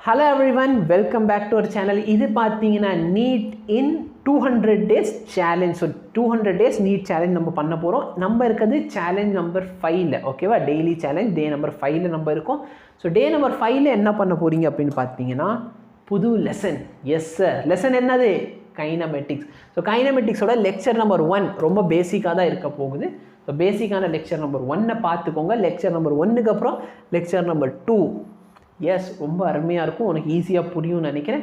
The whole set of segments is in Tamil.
Hello everyone, welcome back to our channel. இது பார்த்தீங்கன்னா NEET in 200 days challenge. So 200 days NEET challenge நம்ம பண்ண போகிறோம். நம்ம இருக்கிறது challenge number 5ல ஓகேவா, டெய்லி சேலஞ்ச் டே நம்பர் 5ல நம்ம இருக்கோம். ஸோ டே நம்பர் 5ல என்ன பண்ண போகிறீங்க அப்படின்னு பார்த்தீங்கன்னா புது லெசன். எஸ் சார், லெசன் என்னது? கைனமெட்டிக்ஸ். ஸோ கைனமெட்டிக்ஸோட லெக்சர் நம்பர் 1 ரொம்ப பேசிக்காக தான் இருக்க போகுது. ஸோ பேசிக்கான லெக்சர் நம்பர் 1 பார்த்துக்கோங்க. லெக்சர் நம்பர் 1க்கு அப்புறம் லெக்சர் நம்பர் 2 எஸ் ரொம்ப அருமையாக இருக்கும், உனக்கு ஈஸியாக புரியும்னு நினைக்கிறேன்.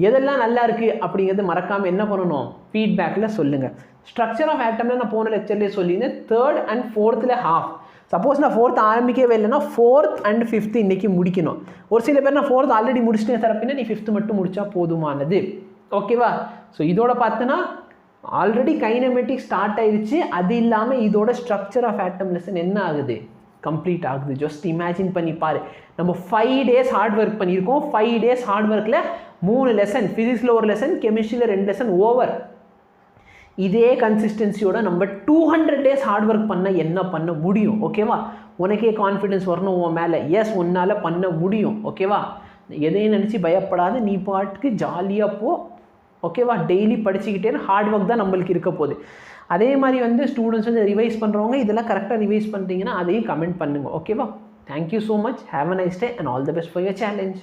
எதெல்லாம் நல்லா இருக்குது அப்படிங்கிறது மறக்காமல் என்ன பண்ணணும், ஃபீட்பேக்கில் சொல்லுங்கள். ஸ்ட்ரக்சர் ஆஃப் ஆட்டமில் நான் போன லெக்சர்லேயே சொல்லியிருந்தேன், 3rd and 4th half. Suppose நான் 4th ஆரம்பிக்கவே இல்லைன்னா 4th and 5th இன்றைக்கி முடிக்கணும். ஒரு சில பேர் நான் 4th ஆல்ரெடி முடிச்சுட்டேன் சார் அப்படின்னா நீ 5th மட்டும் முடித்தா போதுமானது, ஓகேவா? ஸோ இதோட பார்த்தோன்னா ஆல்ரெடி கைனமெட்டிக் ஸ்டார்ட் ஆயிடுச்சு. அது இல்லாமல் இதோட ஸ்ட்ரக்சர் ஆஃப் ஆட்டம் லெசன் என்ன ஆகுது, கம்ப்ளீட் ஆகுது. ஜஸ்ட் இமேஜின் பண்ணி பாரு, நம்ம 5 days ஹார்ட் ஒர்க் பண்ணியிருக்கோம். 5 days ஹார்ட் ஒர்க்கில் 3 லெசன், ஃபிசிக்ஸில் ஒரு லெசன், கெமிஸ்ட்ரியில் 2 லெசன் ஓவர். இதே கன்சிஸ்டன்சியோட நம்ம 200 days ஹார்ட் ஒர்க் பண்ண என்ன பண்ண முடியும், ஓகேவா? உனக்கே கான்ஃபிடென்ஸ் வரணும் உன் மேலே. எஸ், உன்னால் பண்ண முடியும், ஓகேவா? எதையும் நினச்சி பயப்படாது, நீ பாட்டுக்கு ஜாலியாக போ, ஓகேவா? டெய்லி படிச்சுக்கிட்டே ஹார்ட் ஒர்க் தான் நம்மளுக்கு இருக்க போகுது. அதே மாதிரி வந்து ஸ்டூடெண்ட்ஸ் வந்து ரிவைஸ் பண்ணுறவங்க இதெல்லாம் கரெக்டாக ரிவைஸ் பண்ணுறீங்கன்னா அதையும் கமெண்ட் பண்ணுங்கள், ஓகேவா? Thank you so much, have a nice day and all the best for your challenge.